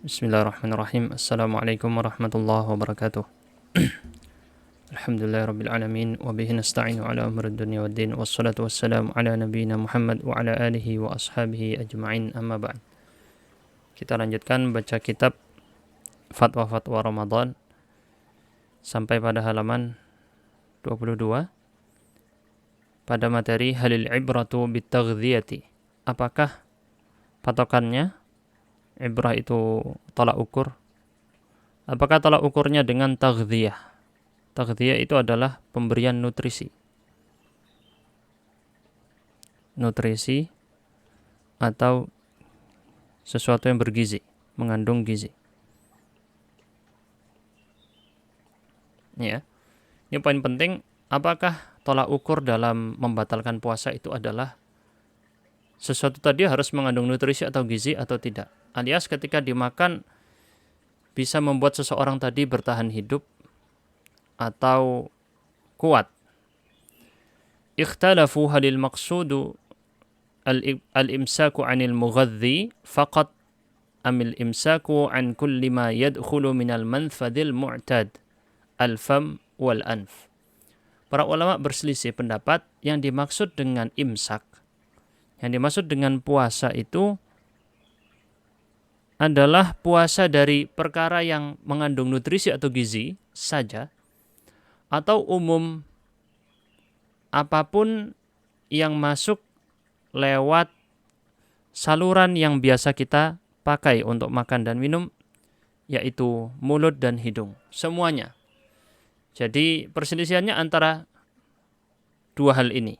Bismillahirrahmanirrahim. Assalamualaikum warahmatullahi wabarakatuh. Alhamdulillahirrabbilalamin. Wabihi nasta'inu ala umrid dunia wa din. Wassalatu wassalamu ala nabiyina Muhammad wa ala alihi wa ashabihi ajma'in, amma ba'd. Kita lanjutkan baca kitab Fatwa-Fatwa Ramadan sampai pada halaman 22 pada materi halil ibratu bitaghdhiyati. Apakah patokannya? Ibrah itu tolak ukur. Apakah tolak ukurnya dengan taghdhiyah? Taghdhiyah itu adalah pemberian nutrisi. Nutrisi atau sesuatu yang bergizi, mengandung gizi. Ya. Ini poin penting, apakah tolak ukur dalam membatalkan puasa itu adalah sesuatu tadi harus mengandung nutrisi atau gizi atau tidak? Alias ketika dimakan bisa membuat seseorang tadi bertahan hidup atau kuat. Ikhtalafu halil maqsudu al-imsaku 'anil mughadhi faqat amil imsaku 'an kulli ma yadkhulu minal manfadil mu'tad al-fam wal anf. Para ulama berselisih pendapat yang dimaksud dengan imsak, yang dimaksud dengan puasa itu adalah puasa dari perkara yang mengandung nutrisi atau gizi saja, atau umum apapun yang masuk lewat saluran yang biasa kita pakai untuk makan dan minum, yaitu mulut dan hidung, semuanya. Jadi perselisihannya antara dua hal ini.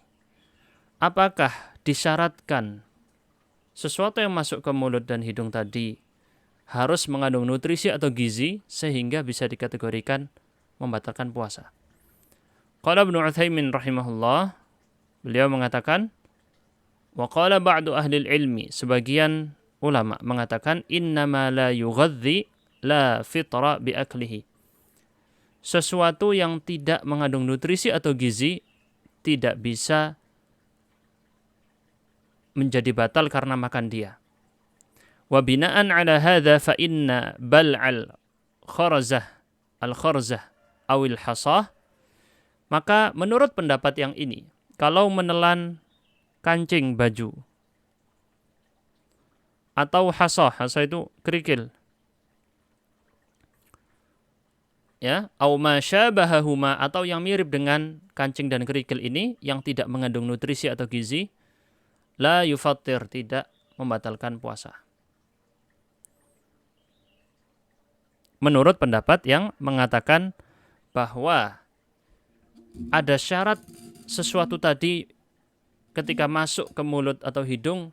Apakah disyaratkan sesuatu yang masuk ke mulut dan hidung tadi harus mengandung nutrisi atau gizi sehingga bisa dikategorikan membatalkan puasa? Qala Ibnu Utsaimin rahimahullah, beliau mengatakan, wa qala ba'du ahli ilmi, sebagian ulama mengatakan, innama la yughadhi la fitra bi aklihi. Sesuatu yang tidak mengandung nutrisi atau gizi tidak bisa menjadi batal karena makan dia. Wa bina'an ala hadha fa inna bal'al kharzah al-kharzah awil hasah, maka menurut pendapat yang ini, kalau menelan kancing baju atau hasah itu kerikil, ya, au ma syabahahuma, atau yang mirip dengan kancing dan kerikil ini yang tidak mengandung nutrisi atau gizi, la yufattir, tidak membatalkan puasa. Menurut pendapat yang mengatakan bahwa ada syarat sesuatu tadi ketika masuk ke mulut atau hidung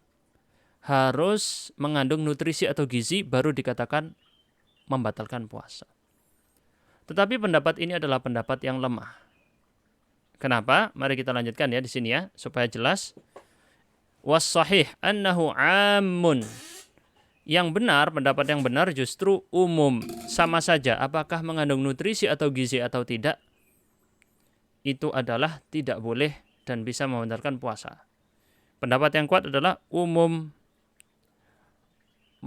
harus mengandung nutrisi atau gizi baru dikatakan membatalkan puasa. Tetapi pendapat ini adalah pendapat yang lemah. Kenapa? Mari kita lanjutkan ya di sini ya supaya jelas. Was sahih annahu ammun. Yang benar, pendapat yang benar justru umum, sama saja apakah mengandung nutrisi atau gizi atau tidak, itu adalah tidak boleh dan bisa membatalkan puasa. Pendapat yang kuat adalah umum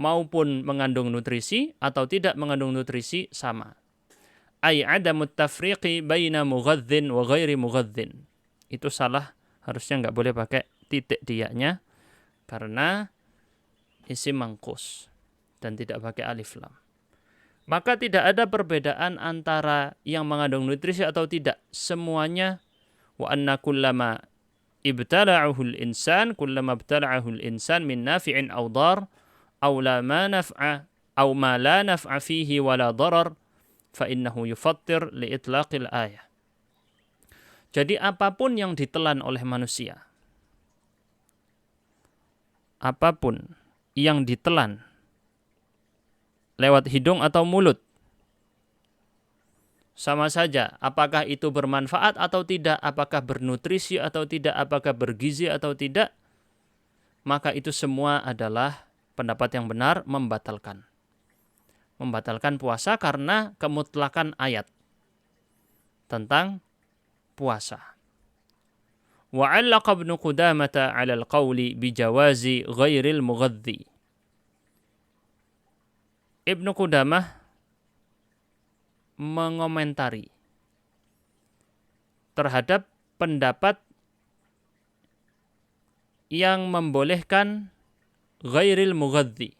maupun mengandung nutrisi atau tidak mengandung nutrisi sama. Ai adamut tafriqi baina mughadzin wa ghairi mughadzin. Itu salah, harusnya nggak boleh pakai titik dianya karena isim mangkus dan tidak pakai alif lam. Maka tidak ada perbedaan antara yang mengandung nutrisi atau tidak. Semuanya wa anna kullama ibtala'ahu al-insan kullama ibtala'ahu al-insan min nafi'in aw dar aw la ma naf'a aw ma la naf'a fihi wa la darar fa innahu yufattir li itlaqil ayah. Jadi apapun yang ditelan oleh manusia, apapun yang ditelan lewat hidung atau mulut, sama saja apakah itu bermanfaat atau tidak, apakah bernutrisi atau tidak, apakah bergizi atau tidak, maka itu semua adalah pendapat yang benar membatalkan puasa karena kemutlakan ayat tentang puasa. وعلق ابن قدامة على القول بجواز غير المغذي. Ibnu Qudamah mengomentari terhadap pendapat yang membolehkan ghairil mughadzi,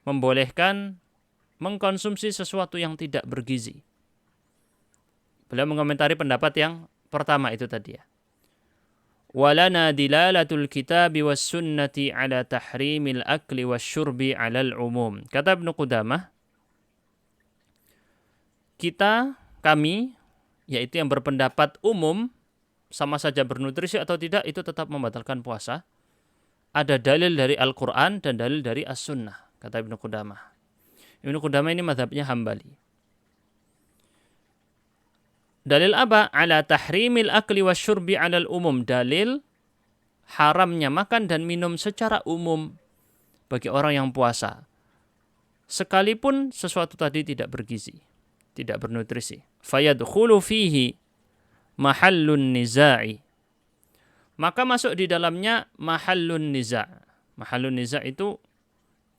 membolehkan mengkonsumsi sesuatu yang tidak bergizi. Beliau mengomentari pendapat yang pertama itu tadi ya. Walana dilalatul kitabi was sunnati ala tahrimil akli was syurbi alal umum. Kata Ibnu Qudamah, kami, yaitu yang berpendapat umum, sama saja bernutrisi atau tidak, itu tetap membatalkan puasa. Ada dalil dari Al-Quran dan dalil dari As-Sunnah, kata Ibnu Qudamah. Ibnu Qudamah ini mazhabnya Hambali. Dalil apa? Ala tahrimil akli wasyurbi alal umum. Dalil haramnya makan dan minum secara umum bagi orang yang puasa, sekalipun sesuatu tadi tidak bergizi, tidak bernutrisi. Fayadkhulu fihi mahallun niza'i. Maka masuk di dalamnya mahallun niza'. Mahallun niza' itu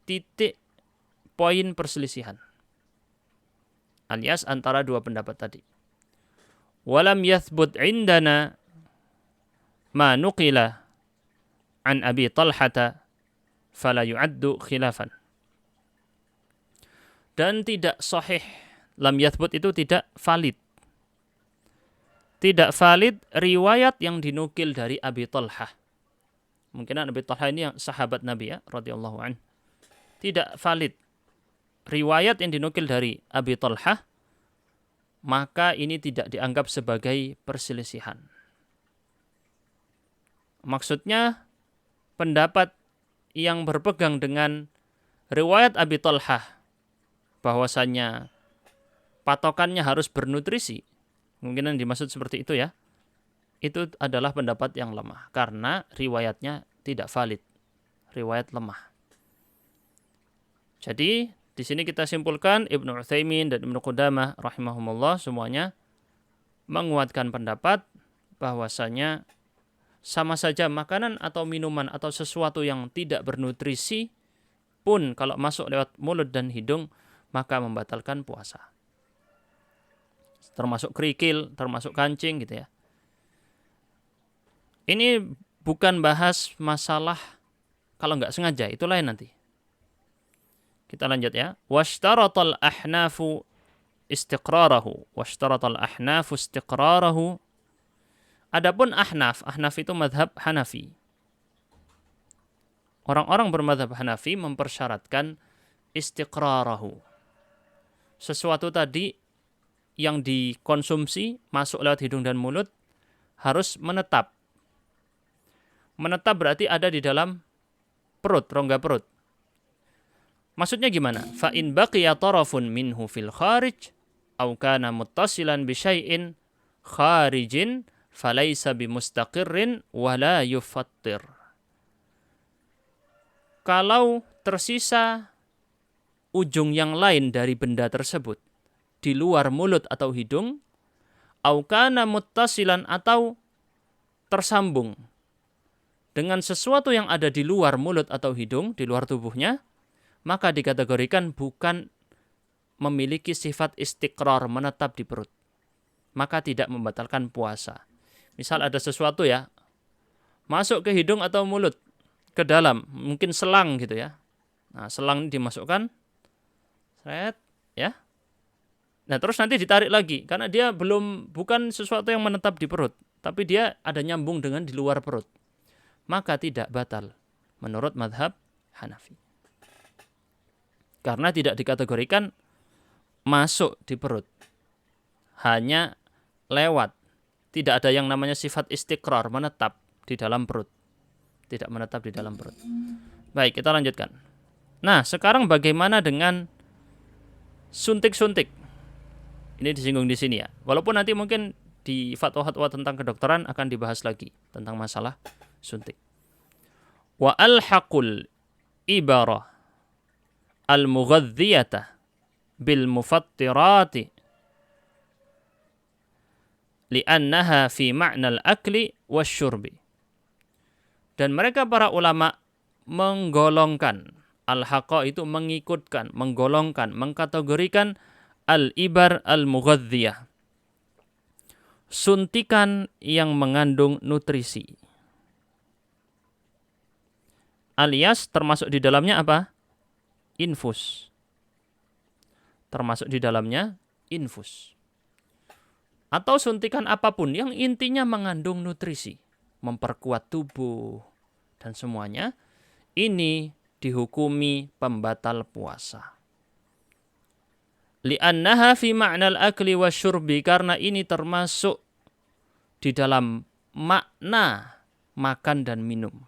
titik poin perselisihan, alias antara dua pendapat tadi. Walam yathbut indana ma nuqila an Abi Talhata fala yu'addu khilafan. Dan tidak sahih, lam yathbut itu tidak valid. Tidak valid riwayat yang dinukil dari Abi Talhah. Mungkin Abi Talhah ini yang sahabat Nabi ya, radhiyallahu anhu. Tidak valid riwayat yang dinukil dari Abi Talhah, maka ini tidak dianggap sebagai perselisihan. Maksudnya, pendapat yang berpegang dengan riwayat Abi Talhah bahwasanya patokannya harus bernutrisi, mungkin yang dimaksud seperti itu ya, itu adalah pendapat yang lemah karena riwayatnya tidak valid, riwayat lemah. Jadi di sini kita simpulkan Ibnu Utsaimin dan Ibnu Qudamah rahimahumullah semuanya menguatkan pendapat bahwasanya sama saja makanan atau minuman atau sesuatu yang tidak bernutrisi pun kalau masuk lewat mulut dan hidung maka membatalkan puasa. Termasuk kerikil, termasuk kancing gitu ya. Ini bukan bahas masalah kalau nggak sengaja, itu lain nanti. Kita lanjut ya. Washtaratal ahnafu istiqrarahu. Washtaratal ahnafu istiqrarahu. Adapun ahnaf itu madhab Hanafi. Orang-orang bermadhab Hanafi mempersyaratkan istiqrarahu. Sesuatu tadi yang dikonsumsi masuk lewat hidung dan mulut harus menetap. Menetap berarti ada di dalam perut, rongga perut. Maksudnya gimana? Fa in baqiya tarafun minhu fil kharij aw kana muttasilan bi syai'in kharijin falaysa bimustaqirrin wa la yufattir. Kalau tersisa ujung yang lain dari benda tersebut di luar mulut atau hidung, aw kana muttasilan atau tersambung dengan sesuatu yang ada di luar mulut atau hidung, di luar tubuhnya, maka dikategorikan bukan memiliki sifat istiqrar, menetap di perut. Maka tidak membatalkan puasa. Misal ada sesuatu ya, masuk ke hidung atau mulut, ke dalam, mungkin selang gitu ya. Nah, selang ini dimasukkan, seret, ya. Nah, terus nanti ditarik lagi, karena dia bukan sesuatu yang menetap di perut, tapi dia ada nyambung dengan di luar perut. Maka tidak batal, menurut madhab Hanafi. Karena tidak dikategorikan masuk di perut. Hanya lewat. Tidak ada yang namanya sifat istiqrar, menetap di dalam perut. Tidak menetap di dalam perut. Baik, kita lanjutkan. Nah, sekarang bagaimana dengan suntik-suntik? Ini disinggung di sini ya. Walaupun nanti mungkin di fatwa-fatwa tentang kedokteran akan dibahas lagi tentang masalah suntik. Wa alhaqul ibarah al-mughadhdhiyata bil mufattirati li'annaha fi ma'nal akli wasyurbi. Dan mereka para ulama menggolongkan Al-haqa itu mengikutkan, menggolongkan, mengkategorikan al-ibar al-mughadziyah. Suntikan yang mengandung nutrisi. Alias termasuk di dalamnya apa? Infus. Termasuk di dalamnya infus. Atau suntikan apapun yang intinya mengandung nutrisi. Memperkuat tubuh dan semuanya. Ini dihukumi pembatal puasa. Li'annaha fi ma'nal akli wasyurbi, karena ini termasuk di dalam makna makan dan minum.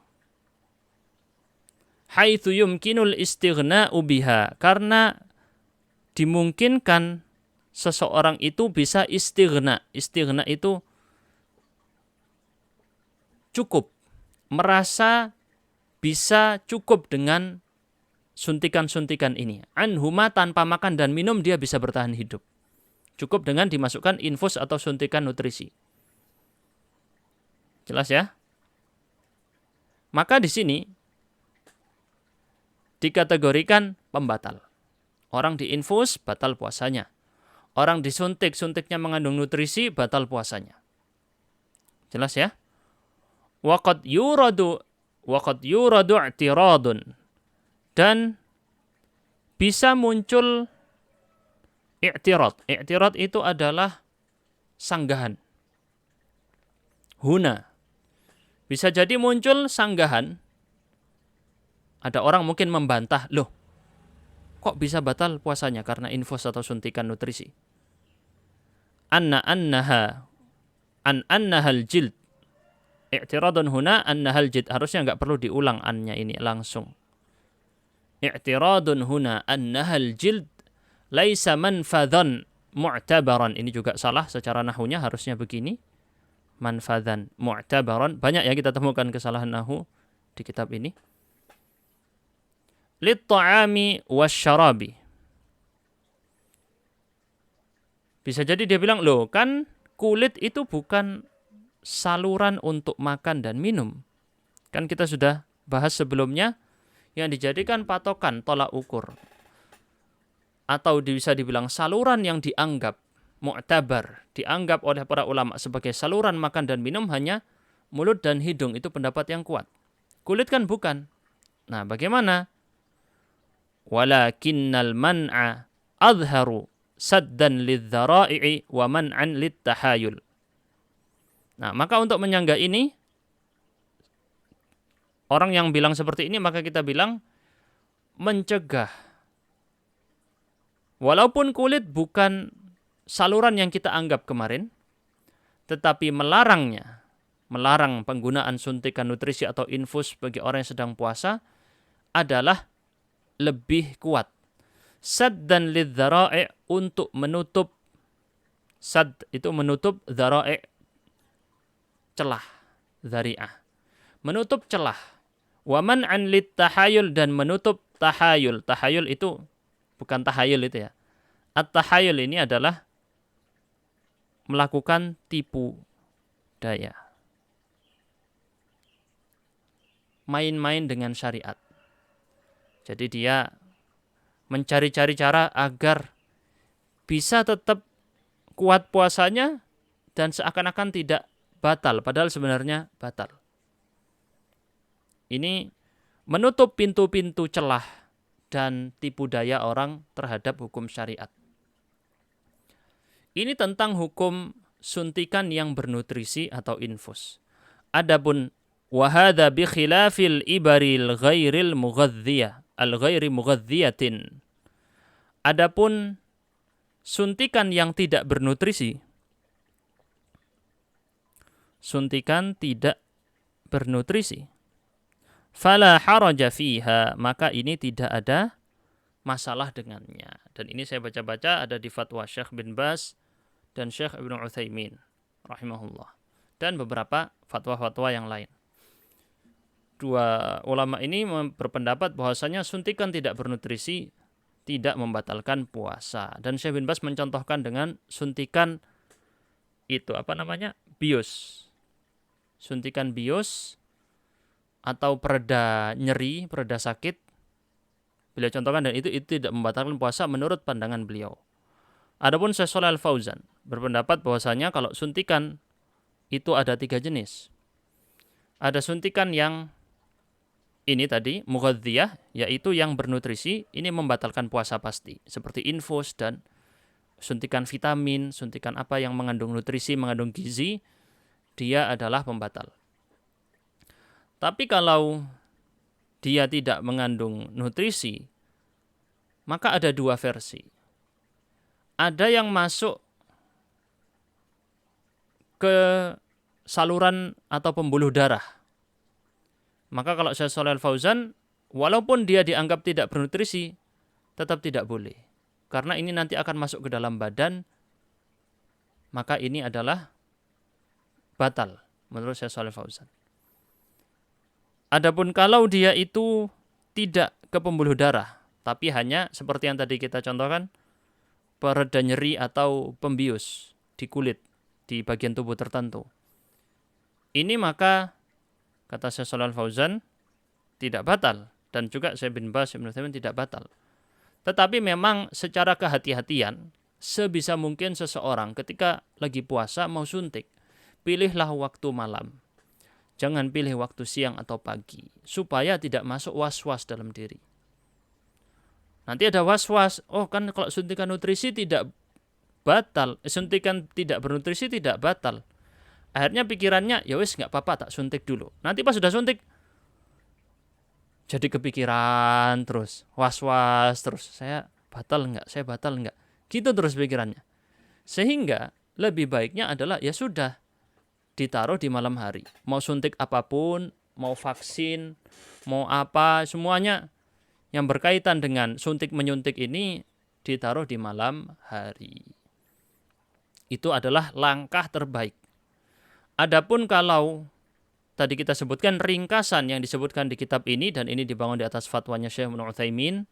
Haitsu yumkinul istighna'u biha, karena dimungkinkan seseorang itu bisa istighna. Istighna itu cukup, merasa bisa cukup dengan suntikan-suntikan ini. Anhuma, tanpa makan dan minum dia bisa bertahan hidup. Cukup dengan dimasukkan infus atau suntikan nutrisi. Jelas ya? Maka di sini dikategorikan pembatal. Orang diinfus, batal puasanya. Orang disuntik, suntiknya mengandung nutrisi, batal puasanya. Jelas ya? Waqad yuradu i'tiradun. Dan bisa muncul i'tirad. I'tirad itu adalah sanggahan. Huna. Bisa jadi muncul sanggahan. Ada orang mungkin membantah, loh, kok bisa batal puasanya karena infus atau suntikan nutrisi? Annahal jild. I'tiradun huna annahal jild. Harusnya enggak perlu diulang annya ini langsung. I'tiradun huna annahal jild laisa manfadhan mu'tabaran. Ini juga salah secara nahwunya, harusnya begini. Manfadhan mu'tabaran. Banyak ya kita temukan kesalahan nahwu di kitab ini. Lit-ta'ami wasyarabi. Bisa jadi dia bilang, loh kan kulit itu bukan saluran untuk makan dan minum. Kan kita sudah bahas sebelumnya, yang dijadikan patokan tolak ukur. Atau bisa dibilang saluran yang dianggap mu'tabar, dianggap oleh para ulama sebagai saluran makan dan minum hanya mulut dan hidung. Itu pendapat yang kuat. Kulit kan bukan. Nah, bagaimana? Walakinnal man'a adharu saddan lidh-dhara'i'i wa man'an lit-tahayul. Nah, maka untuk menyangga ini, orang yang bilang seperti ini, maka kita bilang mencegah. Walaupun kulit bukan saluran yang kita anggap kemarin, tetapi melarang penggunaan suntikan nutrisi atau infus bagi orang yang sedang puasa adalah lebih kuat. Saddan lidh-dhara'i', untuk menutup. Sad itu menutup, dhara'i' celah, dhari'ah. Menutup celah. Wa man'an lit-tahayul, dan menutup tahayul. Tahayul itu bukan tahayul itu ya. At-tahayul ini adalah melakukan tipu daya. Main-main dengan syariat. Jadi dia mencari-cari cara agar bisa tetap kuat puasanya dan seakan-akan tidak batal, padahal sebenarnya batal. Ini menutup pintu-pintu celah dan tipu daya orang terhadap hukum syariat. Ini tentang hukum suntikan yang bernutrisi atau infus. Adapun wahada bi khilafil ibaril ghairil mughadziyah, al-ghairi mughadziyatin. Adapun suntikan yang tidak bernutrisi, suntikan tidak bernutrisi, fala haraja fiha, maka ini tidak ada masalah dengannya. Dan ini saya baca-baca ada di fatwa Syekh bin Baz dan Syekh Ibnu Utsaimin rahimahullah, dan beberapa fatwa-fatwa yang lain. Dua ulama ini berpendapat bahwasanya suntikan tidak bernutrisi tidak membatalkan puasa. Dan Syekh bin Baz mencontohkan dengan suntikan itu bius. Suntikan bius atau pereda nyeri, pereda sakit Beliau contohkan dan itu tidak membatalkan puasa menurut pandangan beliau. Adapun Syekh Shalih Al-Fauzan berpendapat bahwasanya kalau suntikan itu ada 3 jenis. Ada suntikan yang ini tadi mughadziyah, yaitu yang bernutrisi, ini membatalkan puasa pasti, seperti infus dan suntikan vitamin, suntikan apa yang mengandung nutrisi, mengandung gizi, dia adalah pembatal. Tapi kalau dia tidak mengandung nutrisi, maka ada 2 versi. Ada yang masuk ke saluran atau pembuluh darah. Maka kalau Syekh Shalih Al-Fauzan, walaupun dia dianggap tidak bernutrisi, tetap tidak boleh. Karena ini nanti akan masuk ke dalam badan, maka ini adalah batal menurut Syekh Shalih Al-Fauzan. Adapun kalau dia itu tidak ke pembuluh darah, tapi hanya seperti yang tadi kita contohkan, pereda nyeri atau pembius di kulit, di bagian tubuh tertentu. Ini maka, kata Syekh Shalih Al-Fauzan, tidak batal. Dan juga Syekh bin Baz, Ibnu Utsaimin tidak batal. Tetapi memang secara kehati-hatian, sebisa mungkin seseorang ketika lagi puasa mau suntik, pilihlah waktu malam. Jangan pilih waktu siang atau pagi, supaya tidak masuk was-was dalam diri. Nanti ada was-was, oh kan kalau suntikan nutrisi tidak batal, suntikan tidak bernutrisi tidak batal. Akhirnya pikirannya, ya wis nggak apa-apa tak suntik dulu. Nanti pas sudah suntik, jadi kepikiran terus, was-was terus. Saya batal nggak? Saya batal nggak? Gitu terus pikirannya. Sehingga lebih baiknya adalah ya sudah, ditaruh di malam hari. Mau suntik apapun, mau vaksin, mau apa, semuanya yang berkaitan dengan suntik-menyuntik ini ditaruh di malam hari. Itu adalah langkah terbaik. Adapun kalau tadi kita sebutkan ringkasan yang disebutkan di kitab ini, dan ini dibangun di atas fatwanya Syekh Ibnu Utsaimin,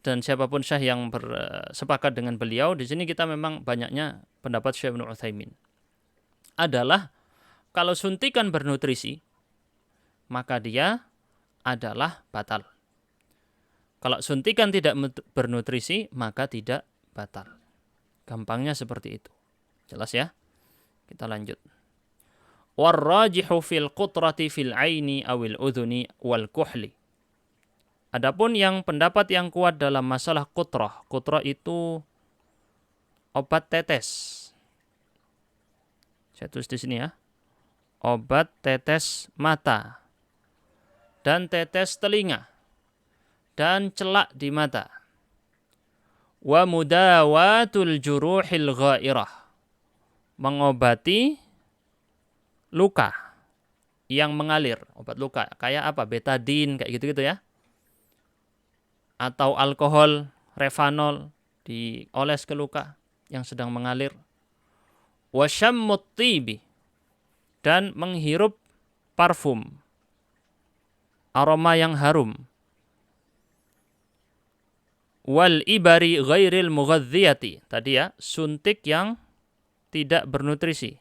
dan siapapun syekh yang bersepakat dengan beliau, di sini kita memang banyaknya pendapat Syekh Ibnu Utsaimin, adalah kalau suntikan bernutrisi, maka dia adalah batal. Kalau suntikan tidak bernutrisi, maka tidak batal. Gampangnya seperti itu. Jelas ya? Kita lanjut. Warrajihu fil qutrati fil aini awil udhuni wal kuhli. Adapun yang pendapat yang kuat dalam masalah qutrah. Qutrah itu obat tetes. Saya tulis di sini ya. Obat tetes mata dan tetes telinga dan celak di mata. Wa mudawatul juruhil ghairah. Mengobati luka yang mengalir, obat luka kayak apa? Betadine kayak gitu-gitu ya. Atau alkohol, Revanol dioles ke luka yang sedang mengalir. Wa syammut tibi, dan menghirup parfum, aroma yang harum. Wal ibari ghairil mughadziyati, tadi ya, suntik yang tidak bernutrisi.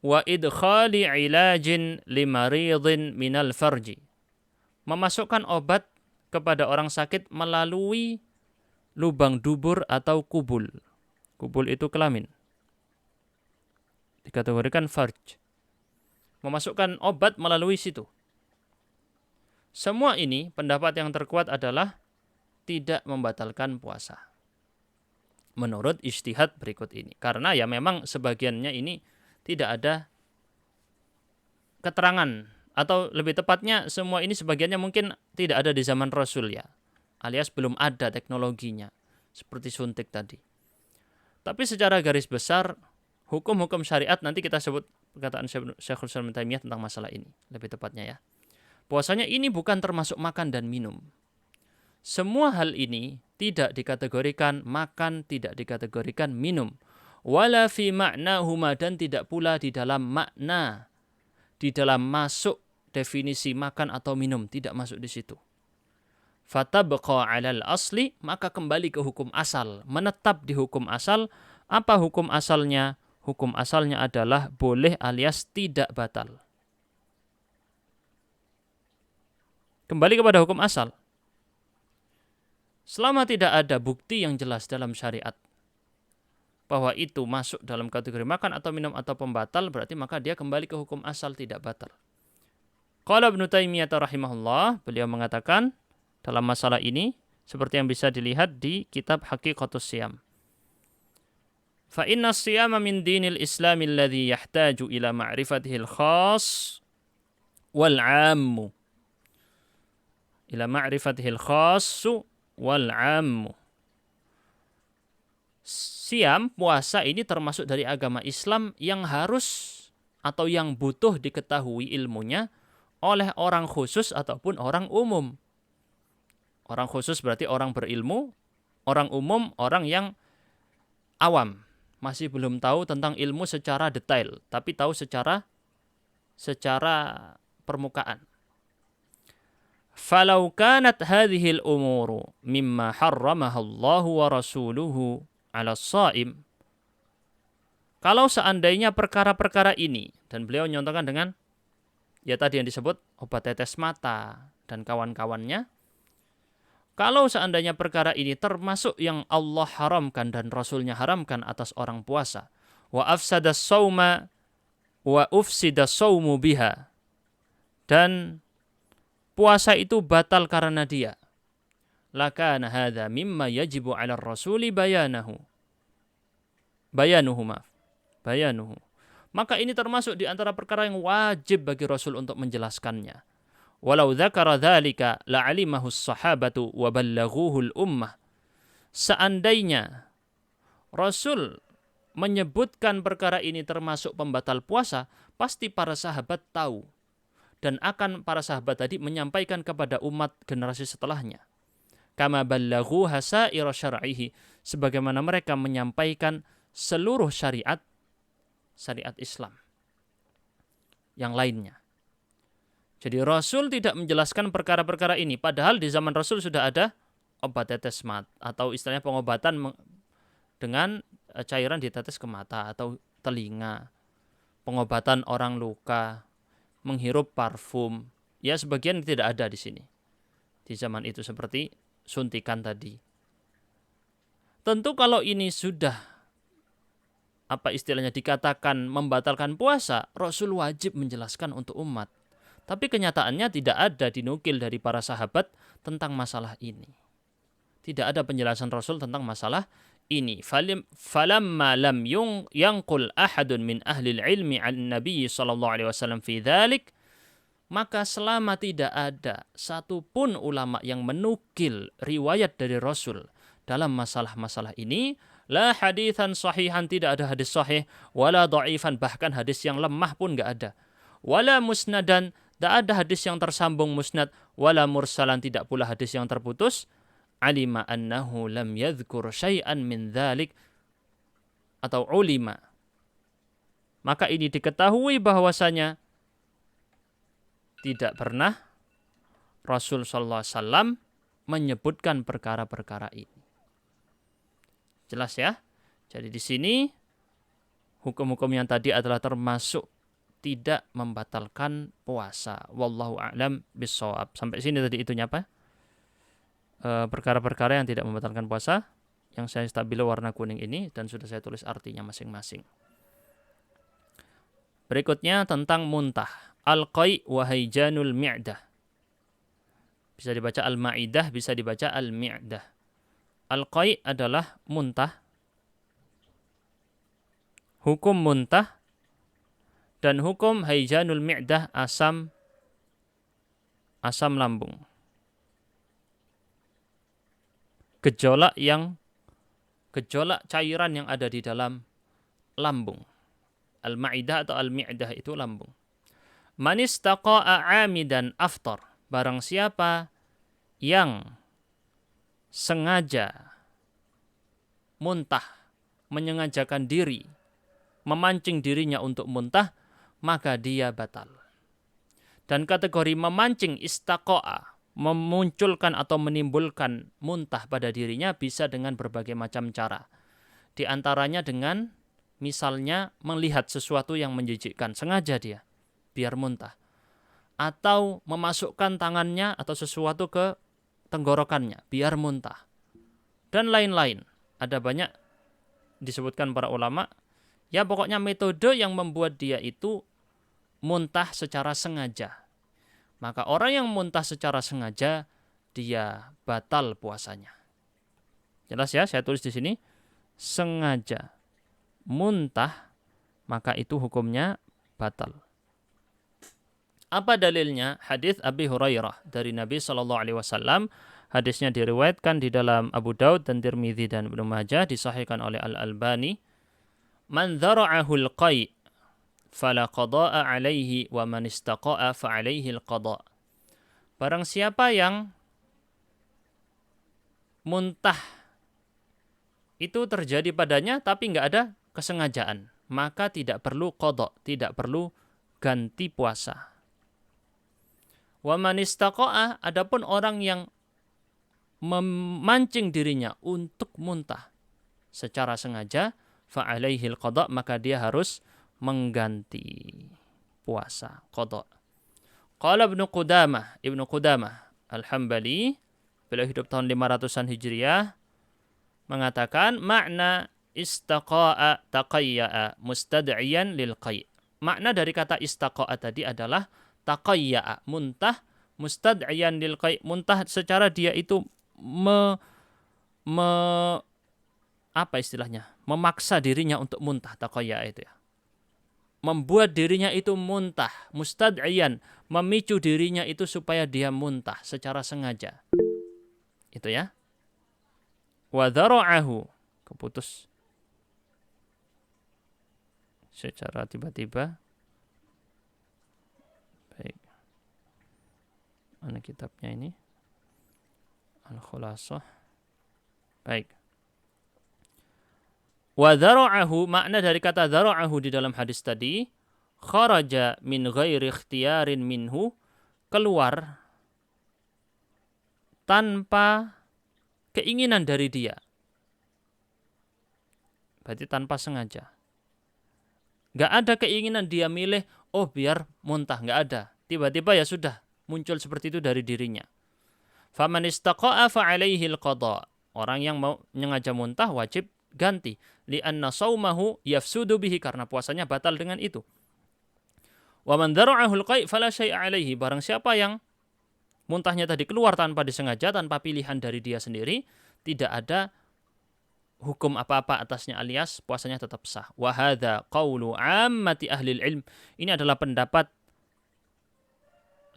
Wa idkhali ilajin limaridin minal farji, memasukkan obat kepada orang sakit melalui lubang dubur atau kubul. Kubul itu kelamin, dikategorikan farj. Memasukkan obat melalui situ. Semua ini pendapat yang terkuat adalah tidak membatalkan puasa menurut ijtihad berikut ini. Karena ya memang sebagiannya ini tidak ada keterangan, atau lebih tepatnya semua ini sebagiannya mungkin tidak ada di zaman Rasul ya, alias belum ada teknologinya seperti suntik tadi. Tapi secara garis besar hukum-hukum syariat, nanti kita sebut perkataan Syekhul Islam Ibnu Taimiyah tentang masalah ini lebih tepatnya ya. Puasanya ini bukan termasuk makan dan minum. Semua hal ini tidak dikategorikan makan, tidak dikategorikan minum. Wala fi ma'nahuma, dan tidak pula di dalam makna, di dalam masuk definisi makan atau minum, tidak masuk di situ. Fatabqa 'alal asli, maka kembali ke hukum asal, menetap di hukum asal. Apa hukum asalnya? hukum asalnya adalah boleh alias tidak batal. Kembali kepada hukum asal. Selama tidak ada bukti yang jelas dalam syariat bahwa itu masuk dalam kategori makan atau minum atau pembatal, berarti maka dia kembali ke hukum asal, tidak batal. Qala Ibnu Taimiyah rahimahullah, beliau mengatakan dalam masalah ini seperti yang bisa dilihat di kitab Haqiqatus Siyam. Fa inna as-siyama min dinil Islam alladhi yahtaju ila ma'rifatihi al-khass wal 'ammu. Ila ma'rifatihi al-khass wal 'ammu. Siam, puasa ini termasuk dari agama Islam yang harus atau yang butuh diketahui ilmunya oleh orang khusus ataupun orang umum. Orang khusus berarti orang berilmu, orang umum orang yang awam, masih belum tahu tentang ilmu secara detail, tapi tahu secara permukaan. Falau kanat hadhihi al-umuru mimma harramaha Allah wa rasuluhu 'ala as-shaim. Kalau seandainya perkara-perkara ini, dan beliau menyontohkan dengan ya tadi yang disebut obat tetes mata dan kawan-kawannya, kalau seandainya perkara ini termasuk yang Allah haramkan dan Rasulnya haramkan atas orang puasa, wa afsada as-sauma wa ufsida as-saumu biha, dan puasa itu batal karena dia, lakana hadza mimma yajibu 'ala ar-rasuli bayanuhu. Maka ini termasuk di antara perkara yang wajib bagi Rasul untuk menjelaskannya. Walau dzakara dzalika la'alimahu as-sahabatu wa ballaghuhu al-ummah. Seandainya Rasul menyebutkan perkara ini termasuk pembatal puasa, pasti para sahabat tahu dan akan para sahabat tadi menyampaikan kepada umat generasi setelahnya. Kama ballaghu hasaira syar'ihi, sebagaimana mereka menyampaikan seluruh syariat Islam yang lainnya. Jadi Rasul tidak menjelaskan perkara-perkara ini, padahal di zaman Rasul sudah ada obat tetes mata atau istilahnya pengobatan dengan cairan ditetes ke mata atau telinga, pengobatan orang luka, menghirup parfum. Ya, sebagian tidak ada di sini di zaman itu, seperti suntikan tadi. Tentu kalau ini sudah dikatakan membatalkan puasa, Rasul wajib menjelaskan untuk umat. Tapi kenyataannya tidak ada dinukil dari para sahabat tentang masalah ini. Tidak ada penjelasan Rasul tentang masalah ini. Falamma lam yanqul ahadun min ahli ilmi an Nabi sallallahu alaihi wasallam fi dzalik, maka selama tidak ada satupun ulama yang menukil riwayat dari Rasul dalam masalah-masalah ini, la haditsan sahihan, tidak ada hadis sahih, wala dha'ifan, bahkan hadis yang lemah pun enggak ada, wala musnadan, tidak ada hadis yang tersambung musnad, wala mursalan, tidak pula hadis yang terputus, alima annahu lam yadhkur syai'an min dzalik, atau ulima, maka ini diketahui bahwasanya tidak pernah Rasul sallallahu alaihi wasallam menyebutkan perkara-perkara ini. Jelas ya? Jadi di sini hukum-hukum yang tadi adalah termasuk tidak membatalkan puasa. Wallahu a'lam bishawab. Sampai sini tadi itunya apa? Perkara-perkara yang tidak membatalkan puasa yang saya stabilo warna kuning ini, dan sudah saya tulis artinya masing-masing. Berikutnya tentang muntah. Al-qai' wa haijanul mi'dah. Bisa dibaca al-ma'idah, bisa dibaca al-mi'dah. Al-qai' adalah muntah, hukum muntah, dan hukum haijanul mi'dah asam lambung. Gejolak cairan yang ada di dalam lambung. Al-ma'idah atau al-mi'dah itu lambung. Man istaqa'a 'amidan aftar. Barang siapa yang sengaja muntah, menyengajakan diri, memancing dirinya untuk muntah, maka dia batal. Dan kategori memancing istaqa'a, memunculkan atau menimbulkan muntah pada dirinya bisa dengan berbagai macam cara. Di antaranya dengan Misalnya melihat sesuatu yang menjijikkan, sengaja dia biar muntah. Atau memasukkan tangannya atau sesuatu ke tenggorokannya biar muntah. Dan lain-lain. Ada banyak disebutkan para ulama. Ya pokoknya metode yang membuat dia itu muntah secara sengaja. Maka orang yang muntah secara sengaja, dia batal puasanya. Jelas ya, saya tulis di sini. Sengaja muntah, maka itu hukumnya batal. Apa dalilnya? Hadis Abi Hurairah dari Nabi SAW. Hadisnya diriwayatkan di dalam Abu Daud dan Tirmidzi dan Ibnu Majah, disahihkan oleh Al-Albani. Man dzara'ahul qai' fala qada'a alaihi wa man istaqa'a fa alaihi al-qada'. Barang siapa yang muntah itu terjadi padanya tapi enggak ada kesengajaan, maka tidak perlu qada', tidak perlu ganti puasa. Wa man istaqa'a, adapun orang yang memancing dirinya untuk muntah secara sengaja, fa alaihi al-qada', maka dia harus mengganti puasa, qada'. Qala Ibnu Qudamah Al-Hambali, beliau hidup tahun 500-an Hijriah, mengatakan makna istaqa'a taqayya'a mustad'iyan lil qai'. Makna dari kata istaqa'a tadi adalah taqayya'a, muntah, mustad'iyan lil qai', muntah secara dia itu apa istilahnya? Memaksa dirinya untuk muntah, taqayya'a itu ya. Membuat dirinya itu muntah, mustad'iyan, memicu dirinya itu supaya dia muntah secara sengaja. Itu ya. Wa dzara'ahu, keputus secara tiba-tiba. Baik. Mana kitabnya ini? Al-Khulasah. Baik. Wa dzara'ahu, makna dari kata dzara'ahu di dalam hadis tadi, kharaja min ghairi ikhtiyarin minhu, keluar tanpa keinginan dari dia. Berarti tanpa sengaja. Gak ada keinginan dia milih, oh biar muntah, gak ada. Tiba-tiba ya sudah, muncul seperti itu dari dirinya. Faman istaqa'a fa'alaihi al-qada'. Orang yang mau sengaja muntah wajib ganti. Li'anna saumahu yafsudu bihi, karena puasanya batal dengan itu. Wa man dzara'ahu al-qai' fala syai'a 'alaihi. Barang siapa yang muntahnya tadi keluar tanpa disengaja, tanpa pilihan dari dia sendiri, tidak ada hukum apa-apa atasnya, alias puasanya tetap sah. Wa hadza qaulu 'ammati ahli ilm. Ini adalah pendapat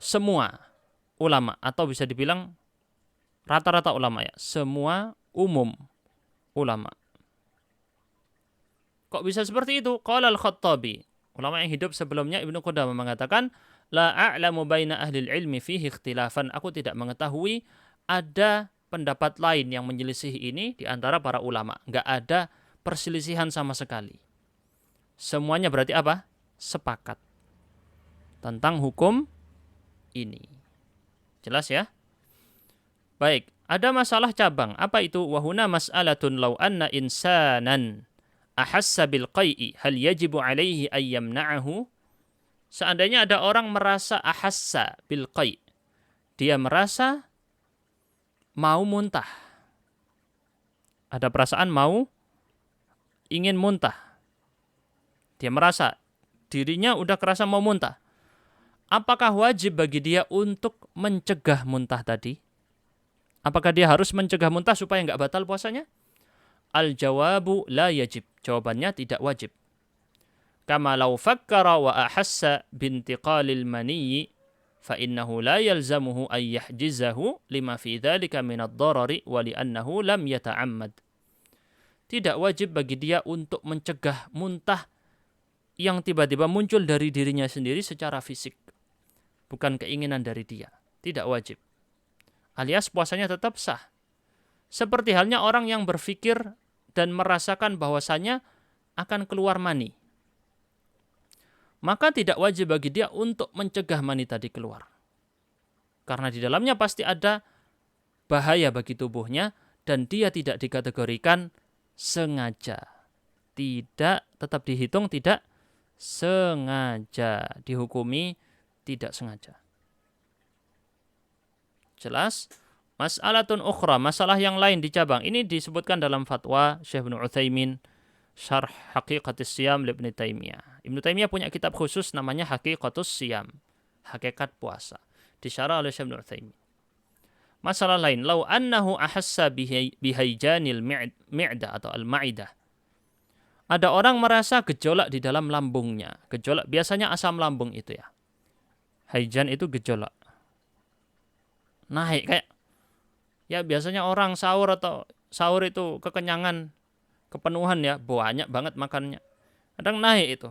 semua ulama, atau bisa dibilang rata-rata ulama ya, semua umum ulama. Kok bisa seperti itu? Qala al-Khattabi, ulama yang hidup sebelumnya Ibnu Qudamah, mengatakan, la a'lamu baina ahli ilmi fihi ikhtilafan. Aku tidak mengetahui ada pendapat lain yang menyelisih ini di antara para ulama. Enggak ada perselisihan sama sekali. Semuanya berarti apa? Sepakat tentang hukum ini. Jelas ya? Baik, ada masalah cabang. Apa itu? Wahuna mas'alatun law anna insanan ahassa bil qai'i hal yajibu alaihi ay yamna'ahu. Seandainya ada orang merasa ahassa bil qai', dia merasa mau muntah. Ada perasaan mau, ingin muntah. Dia merasa dirinya udah kerasa mau muntah. Apakah wajib bagi dia untuk mencegah muntah tadi? Apakah dia harus mencegah muntah supaya enggak batal puasanya? Al-jawabu la yajib. Jawabannya tidak wajib. Kama law fakkara wa ahassa bintiqalil maniyyi fa innahu la yalzamuhu ay yahjizahu lima fi dzalika min ad-darari wa li'annahu lam yata'ammad. Tidak wajib bagi dia untuk mencegah muntah yang tiba-tiba muncul dari dirinya sendiri secara fisik. Bukan keinginan dari dia. Tidak wajib. Alias puasanya tetap sah. Seperti halnya orang yang berpikir dan merasakan bahwasannya akan keluar mani. Maka tidak wajib bagi dia untuk mencegah mani tadi keluar. Karena di dalamnya pasti ada bahaya bagi tubuhnya dan dia tidak dikategorikan sengaja. tetap dihitung tidak sengaja, dihukumi tidak sengaja. Jelas? Mas'alatun ukhra, masalah yang lain di cabang. Ini disebutkan dalam fatwa Syekh Ibnu Utsaimin, Syarh Haqiqatus Siyam li Ibnu Taimiyah. Ibnu Taimiyah punya kitab khusus namanya Haqiqatus Siyam, hakikat puasa. Disyarah oleh Syekh Ibnu Utsaimin. Masalah lain, lau annahu ahassa bihaijanil mi'dah atau al-ma'idah. Ada orang merasa gejolak di dalam lambungnya. Gejolak biasanya asam lambung itu ya. Haijan itu gejolak. Naik kayak ya biasanya orang sahur itu kekenyangan, kepenuhan ya, banyak banget makannya. Kadang naik itu.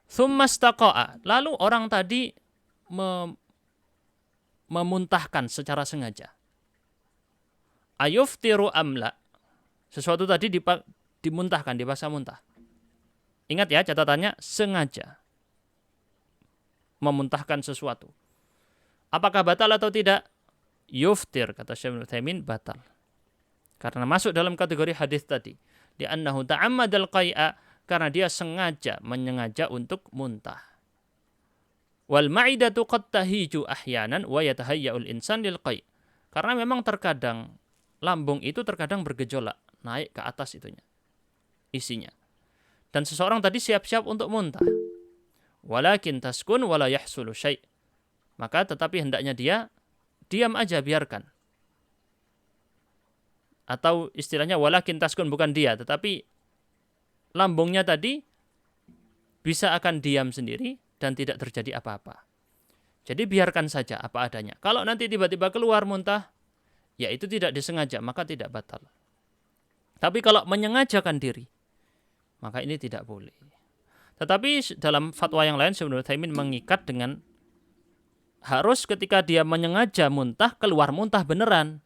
Tsumastaqa'a, lalu orang tadi memuntahkan secara sengaja. Ayuftiru amla. Sesuatu tadi dimuntahkan, dipaksa muntah. Ingat ya catatannya, sengaja memuntahkan sesuatu. Apakah batal atau tidak? Yuftir, kata Syekh Ibnu Utsaimin, batal. Karena masuk dalam kategori hadis tadi. Li'annahu ta'ammadal qai'a, karena dia menyengaja untuk muntah. Wal ma'idatu qad tahiju ahyanan wa yatahayya'ul insan lil qai'. Karena memang terkadang lambung itu terkadang bergejolak, naik ke atas itunya, isinya. Dan seseorang tadi siap-siap untuk muntah. Walakin taskun wala yahsulu syai'. Maka tetapi hendaknya dia diam aja, biarkan. Atau istilahnya walakin taskun, bukan dia, tetapi lambungnya tadi bisa akan diam sendiri dan tidak terjadi apa-apa. Jadi biarkan saja apa adanya. Kalau nanti tiba-tiba keluar muntah, ya itu tidak disengaja, maka tidak batal. Tapi kalau menyengajakan diri, maka ini tidak boleh. Tetapi dalam fatwa yang lain, Syekh Ibnu Utsaimin mengikat dengan harus ketika dia menyengaja muntah, keluar muntah beneran.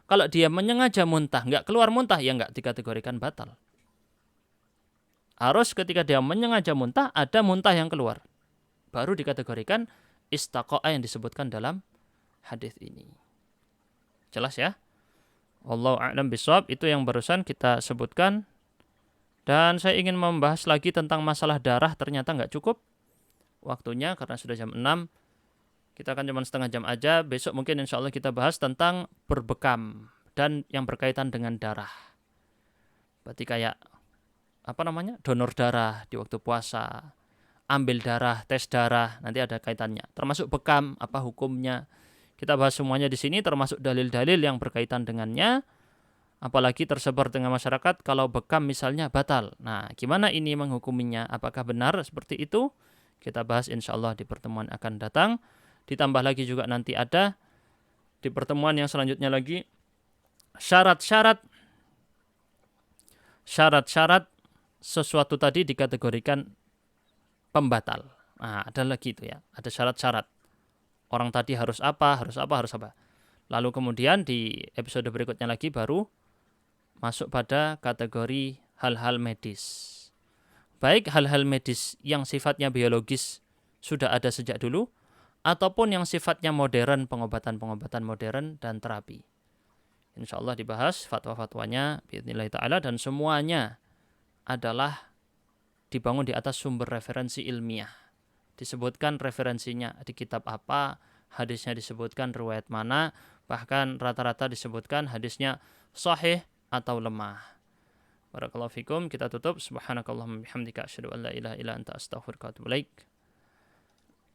Kalau dia menyengaja muntah, nggak keluar muntah, ya nggak dikategorikan batal. Harus ketika dia menyengaja muntah, ada muntah yang keluar. Baru dikategorikan istaqa'a yang disebutkan dalam hadis ini. Jelas ya? Wallahu a'lam bishawab, itu yang barusan kita sebutkan. Dan saya ingin membahas lagi tentang masalah darah, ternyata nggak cukup waktunya karena sudah jam 6. Kita akan cuma setengah jam aja. Besok mungkin insya Allah kita bahas tentang berbekam dan yang berkaitan dengan darah. Berarti kayak donor darah di waktu puasa, ambil darah, tes darah, nanti ada kaitannya. Termasuk bekam, apa hukumnya. Kita bahas semuanya di sini, termasuk dalil-dalil yang berkaitan dengannya. Apalagi tersebar dengan masyarakat kalau bekam misalnya batal. Nah, gimana ini menghukuminya? Apakah benar seperti itu? Kita bahas insya Allah di pertemuan akan datang. Ditambah lagi juga nanti ada di pertemuan yang selanjutnya lagi syarat-syarat sesuatu tadi dikategorikan pembatal. Nah, ada lagi itu ya, ada syarat-syarat. Orang tadi harus apa. Lalu kemudian di episode berikutnya lagi baru masuk pada kategori hal-hal medis. Baik hal-hal medis yang sifatnya biologis sudah ada sejak dulu, ataupun yang sifatnya modern, pengobatan-pengobatan modern dan terapi. Insya Allah dibahas fatwa-fatwanya biidznillah ta'ala, dan semuanya adalah dibangun di atas sumber referensi ilmiah. Disebutkan referensinya di kitab apa, hadisnya disebutkan riwayat mana, bahkan rata-rata disebutkan hadisnya sahih atau lemah. Barakallahu fikum, kita tutup. Subhanakallahumma bihamdika asyhadu an la ilaha illa anta astaghfiruka wa atubu ilaik.